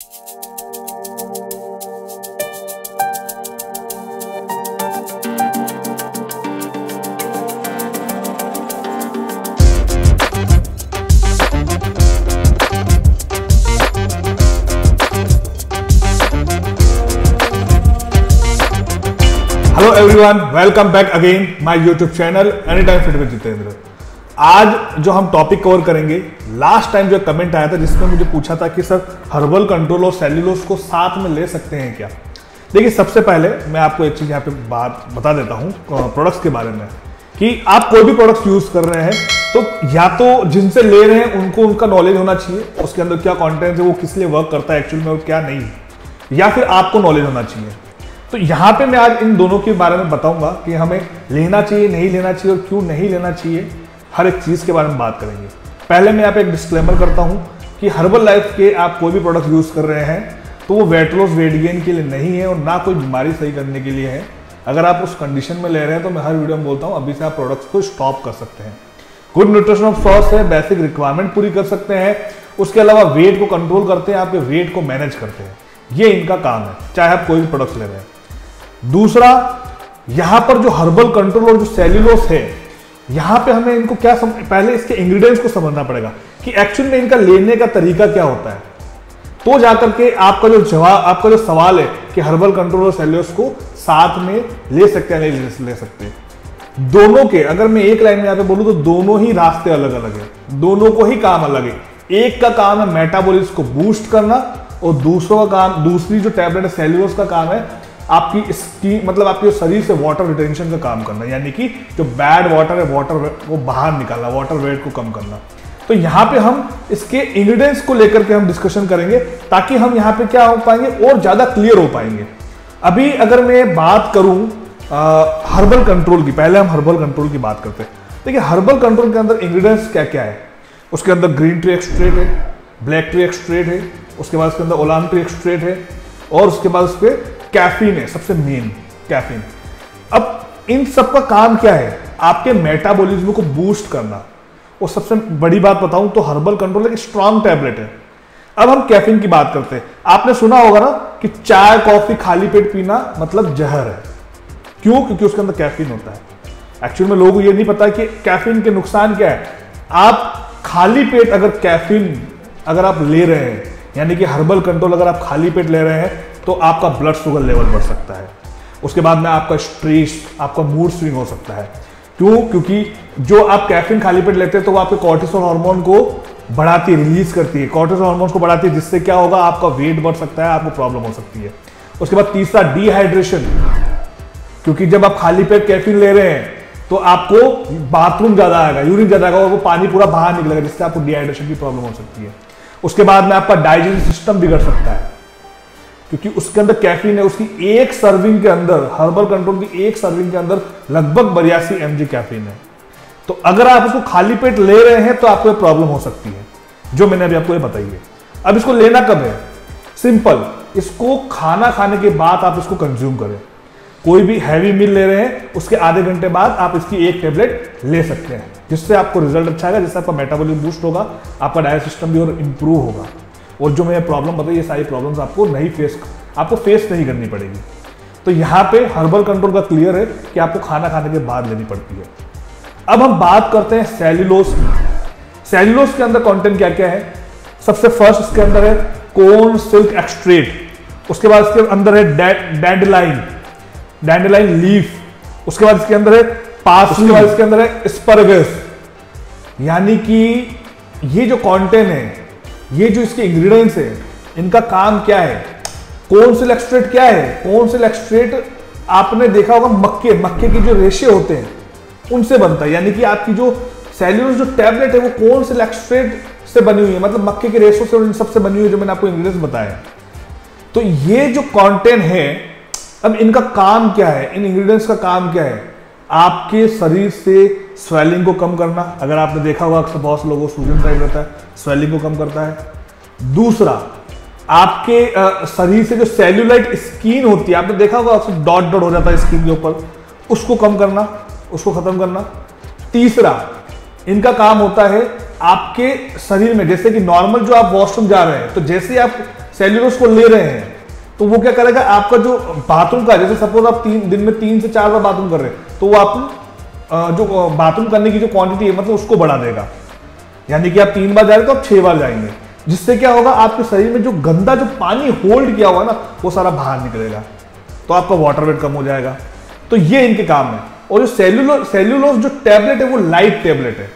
Hello everyone, welcome back again my YouTube channel any time fit with Jitendra. आज जो हम topic cover करेंगे, last time जो comment आया था जिसमें मुझे पूछा था कि सर हर्बल कंट्रोल और सेल्यूलोज को साथ में ले सकते हैं क्या। देखिए, सबसे पहले मैं आपको एक चीज यहाँ पे बात बता देता हूँ प्रोडक्ट्स के बारे में कि आप कोई भी प्रोडक्ट्स यूज कर रहे हैं तो या तो जिनसे ले रहे हैं उनको उनका नॉलेज होना चाहिए, उसके अंदर क्या कॉन्टेंट है, वो किस लिए वर्क करता है एक्चुअल में और क्या नहीं, या फिर आपको नॉलेज होना चाहिए। तो यहाँ पे मैं आज इन दोनों के बारे में बताऊंगा कि हमें लेना चाहिए, नहीं लेना चाहिए और क्यों नहीं लेना चाहिए। हर एक चीज के बारे में बात करेंगे। पहले मैं यहाँ पे एक डिस्क्लेमर करता हूँ कि हर्बल लाइफ के आप कोई भी प्रोडक्ट यूज कर रहे हैं तो वो वेट लॉस, वेट गेन के लिए नहीं है और ना कोई बीमारी सही करने के लिए है। अगर आप उस कंडीशन में ले रहे हैं तो मैं हर वीडियो में बोलता हूँ अभी से आप प्रोडक्ट्स को स्टॉप कर सकते हैं। गुड न्यूट्रिशन ऑफ सोर्स है, बेसिक रिक्वायरमेंट पूरी कर सकते हैं, उसके अलावा वेट को कंट्रोल करते हैं, आपके वेट को मैनेज करते हैं। ये इनका काम है, चाहे आप कोई भी प्रोडक्ट्स ले रहे हैं। दूसरा, यहां पर जो हर्बल कंट्रोल और जो सेल्यूलोज है, यहां पे हमें इनको क्या पहले इसके इंग्रेडिएंट्स को समझना पड़ेगा कि एक्चुअल में इनका लेने का तरीका क्या होता है, तो जाकर के आपका जो जवाब, आपका जो सवाल है कि हर्बल कंट्रोल और सेल्यूलोज को साथ में ले सकते हैं नहीं ले सकते। दोनों के, अगर मैं एक लाइन में यहां पे बोलूं तो दोनों ही रास्ते अलग अलग है, दोनों को ही काम अलग है। एक का काम है मेटाबॉलिज्म को बूस्ट करना और दूसरों का काम, दूसरी जो टैबलेट है सेल्यूलोज का काम है आपकी स्किन, मतलब आपके शरीर से वाटर रिटेंशन का काम करना, यानी कि जो बैड वाटर है वाटर वो बाहर निकालना, वाटर वेट को कम करना। तो यहाँ पे हम इसके इंग्रेडिएंट्स को लेकर के हम डिस्कशन करेंगे ताकि हम यहाँ पे क्या हो पाएंगे और ज्यादा क्लियर हो पाएंगे। अभी अगर मैं बात करूं हर्बल कंट्रोल की, पहले हम हर्बल कंट्रोल की बात करते हैं। देखिए, हर्बल कंट्रोल के अंदर इंग्रेडिएंट्स क्या क्या है। उसके अंदर ग्रीन टी एक्सट्रेट है, ब्लैक टी एक्सट्रेट है, उसके बाद उसके अंदर ओलांग टी एक्सट्रेट है और उसके बाद उसके कैफीन है, सबसे मेन कैफीन। अब इन सब का काम क्या है, आपके मेटाबॉलिज्म को बूस्ट करना। और सबसे बड़ी बात बताऊं तो हर्बल कंट्रोल एक स्ट्रॉन्ग टैबलेट है। अब हम कैफीन की बात करते हैं। आपने सुना होगा ना कि चाय कॉफी खाली पेट पीना मतलब जहर है। क्यों? क्योंकि उसके अंदर कैफीन होता है। एक्चुअल में लोगों को ये नहीं पता कि कैफीन के नुकसान क्या है। आप खाली पेट अगर कैफीन अगर आप ले रहे हैं, यानी कि हर्बल कंट्रोल अगर आप खाली पेट ले रहे हैं तो आपका ब्लड शुगर लेवल बढ़ सकता है। उसके बाद में आपका स्ट्रेस, आपका मूड स्विंग हो सकता है। क्यों? क्योंकि जो आप कैफीन खाली पेट लेते हैं तो वो आपके कॉर्टिसोल हार्मोन को बढ़ाती है, रिलीज करती है, कॉर्टिसोल हार्मोन को बढ़ाती है, जिससे क्या होगा, आपका वेट बढ़ सकता है, आपको प्रॉब्लम हो सकती है। उसके बाद तीसरा, डिहाइड्रेशन, क्योंकि जब आप खाली पेट कैफीन ले रहे हैं तो आपको बाथरूम ज्यादा आएगा, यूरिन ज्यादा आएगा और वो पानी पूरा बाहर निकलेगा, जिससे आपको डिहाइड्रेशन की प्रॉब्लम हो सकती है। उसके बाद में आपका डाइजेस्टिव सिस्टम बिगड़ सकता है, क्योंकि उसके अंदर कैफीन है। उसकी एक सर्विंग के अंदर, हर्बल कंट्रोल की एक सर्विंग के अंदर लगभग 82 mg कैफीन है। तो अगर आप उसको खाली पेट ले रहे हैं तो आपको प्रॉब्लम हो सकती है, जो मैंने अभी आपको ये बताई है। अब इसको लेना कब है? सिंपल, इसको खाना खाने के बाद आप इसको कंज्यूम करें। कोई भी हैवी मील ले रहे हैं उसके आधे घंटे बाद आप इसकी एक टेबलेट ले सकते हैं, जिससे आपको रिजल्ट अच्छा आएगा, जिससे आपका मेटाबॉलिज्म बूस्ट होगा, आपका डाइजेस्टिव सिस्टम भी और इंप्रूव होगा। और जो मैं प्रॉब्लम बताई, ये सारी प्रॉब्लम्स आपको फेस नहीं करनी पड़ेगी। तो यहाँ पे हर्बल कंट्रोल का क्लियर है कि आपको खाना खाने के बाद लेनी पड़ती है। अब हम बात करते हैं सेल्यूलोज की। सेल्यूलोज के अंदर कंटेंट क्या क्या है। सबसे फर्स्ट इसके अंदर है कोर्न सिल्क एक्सट्रेट, उसके बाद इसके अंदर है डैंडेलाइन लीफ, उसके बाद इसके अंदर है पार्सली, उसके बाद इसके अंदर है एस्परगस। यानी कि ये जो कंटेंट है, ये जो इसके इंग्रेडिएंट्स है, इनका काम क्या है। कोर्न सिल्क एक्सट्रेट क्या है? कोर्न सिल्क एक्सट्रेट आपने देखा होगा मक्के के जो रेशे होते हैं उनसे बनता है। यानी कि आपकी जो सेल्यूलोज जो टैबलेट है वो कोर्न सिल्क एक्सट्रेट से बनी हुई है, मतलब मक्के के रेशों से और इन सबसे बनी हुई है, जो मैंने आपको इंग्रेडिएंट्स बताया। तो ये जो कंटेंट है, अब इनका काम क्या है, इन इंग्रेडिएंट्स का काम क्या है? आपके शरीर से स्वेलिंग को कम करना। अगर आपने देखा होगा अक्सर बहुत से लोगों को सूजन टाइप रहता है, स्वेलिंग को कम करता है। दूसरा, आपके शरीर से जो सेल्यूलाइट स्किन होती है, आपने देखा होगा अक्सर डॉट डॉट हो जाता है स्किन के ऊपर, उसको कम करना, उसको खत्म करना। तीसरा, इनका काम होता है आपके शरीर में, जैसे कि नॉर्मल जो आप वॉशरूम जा रहे हैं तो जैसे आप सेल्यूलोज को ले रहे हैं तो वो क्या करेगा, आपका जो बाथरूम का, जैसे सपोज आप दिन में 3 से 4 बार बाथरूम कर रहे हैं तो वो आप जो बाथरूम करने की जो क्वांटिटी है मतलब उसको बढ़ा देगा। यानी कि आप 3 बार जा रहे हैं तो आप 6 बार जाएंगे, जिससे क्या होगा, आपके शरीर में जो गंदा जो पानी होल्ड किया हुआ ना वो सारा बाहर निकलेगा, तो आपका वाटर वेट कम हो जाएगा। तो ये इनके काम है। और जो सेल्यूलोज जो टैबलेट है वो लाइट टैबलेट है,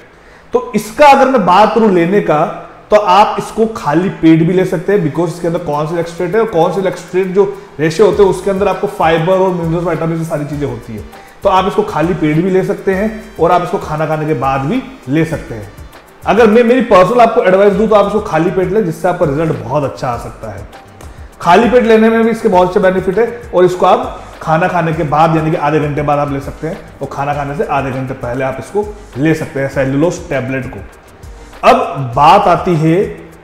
तो इसका अगर मैं बात करूं लेने का, तो आप इसको खाली पेट भी ले सकते हैं, बिकॉज इसके अंदर कौन सी एक्सट्रेट है, और कौन सी एक्सट्रेट जो रेशे होते हैं उसके अंदर आपको फाइबर और मिनरल्स विटामिन सारी चीजें होती है। तो आप इसको खाली पेट भी ले सकते हैं और आप इसको खाना खाने के बाद भी ले सकते हैं। अगर मैं मेरी पर्सनल आपको एडवाइस दूं तो आप इसको खाली पेट लें, जिससे आपका रिजल्ट बहुत अच्छा आ सकता है। खाली पेट लेने में भी इसके बहुत अच्छे बेनिफिट है, और इसको आप खाना खाने के बाद यानी कि आधे घंटे बाद आप ले सकते हैं, और खाना खाने से आधे घंटे पहले आप इसको ले सकते हैं सेल्यूलोज टैबलेट को। अब बात आती है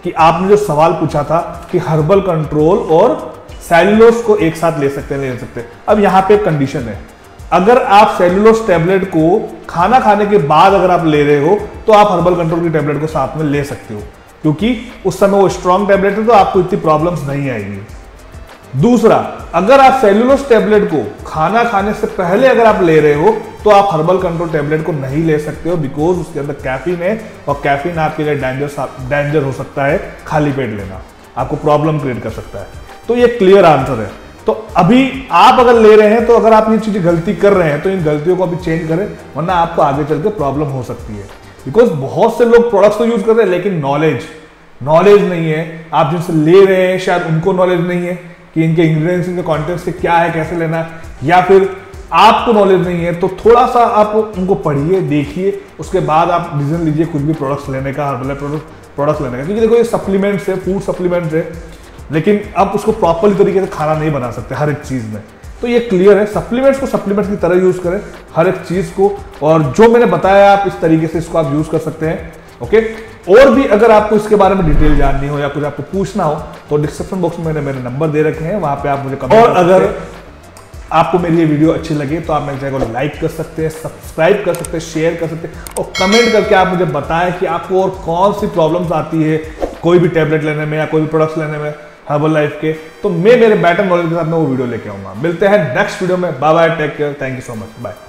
कि आपने जो सवाल पूछा था कि हर्बल कंट्रोल और सेल्यूलोज को एक साथ ले सकते हैं, ले सकते हैं। अब यहां पे एक कंडीशन है, अगर आप सेल्यूलोज टैबलेट को खाना खाने के बाद अगर आप ले रहे हो तो आप हर्बल कंट्रोल की टैबलेट को साथ में ले सकते हो, क्योंकि उस समय वो स्ट्रॉन्ग टैबलेट है तो आपको इतनी प्रॉब्लम्स नहीं आएगी। दूसरा, अगर आप सेल्यूलोज टैबलेट को खाना खाने से पहले अगर आप ले रहे हो तो आप हर्बल कंट्रोल टैबलेट को नहीं ले सकते हो, बिकॉज उसके अंदर कैफीन है, और कैफीन आपके लिए डेंजर हो सकता है। खाली पेट लेना आपको प्रॉब्लम क्रिएट कर सकता है। तो ये क्लियर आंसर है। तो अभी आप अगर ले रहे हैं तो अगर आप ये चीजें गलती कर रहे हैं तो इन गलतियों को अभी चेंज करें, वरना आपको आगे चल के प्रॉब्लम हो सकती है। बिकॉज बहुत से लोग प्रोडक्ट्स तो यूज कर रहे हैं लेकिन नॉलेज नहीं है। आप जिनसे ले रहे हैं शायद उनको नॉलेज नहीं है कि इनके इंग्रेडिएंट्स, इनके कंटेंट्स से क्या है, कैसे लेना है, या फिर आपको नॉलेज नहीं है। तो थोड़ा सा आप उनको पढ़िए, देखिए, उसके बाद आप डिसीजन लीजिए कुछ भी प्रोडक्ट्स लेने का, हर्बल प्रोडक्ट्स लेने का। क्योंकि देखो ये सप्लीमेंट्स है, फूड सप्लीमेंट्स है, लेकिन आप उसको प्रॉपरली तरीके से खाना नहीं बना सकते हर एक चीज में। तो ये क्लियर है, सप्लीमेंट्स को सप्लीमेंट्स की तरह यूज करें हर एक चीज को, और जो मैंने बताया आप इस तरीके से इसको आप यूज कर सकते हैं। ओके, और भी अगर आपको इसके बारे में डिटेल जाननी हो या कुछ आपको पूछना हो तो डिस्क्रिप्शन बॉक्स में मैंने मेरे नंबर दे रखे हैं, वहां पे आप मुझे कमेंट। और अगर आपको मेरी ये वीडियो अच्छी लगे तो आप मेरे चैनल को लाइक कर सकते हैं, सब्सक्राइब कर सकते हैं, शेयर कर सकते हैं, और कमेंट करके आप मुझे बताएं कि आपको और कौन सी प्रॉब्लम्स आती है कोई भी टैबलेट लेने में या कोई भी प्रोडक्ट्स लेने में हर्बल लाइफ के। तो मैं मेरे बेटर नॉलेज के साथ में वो वीडियो लेके आऊंगा। मिलते हैं नेक्स्ट वीडियो में। Bye bye, take care, thank you so much, bye.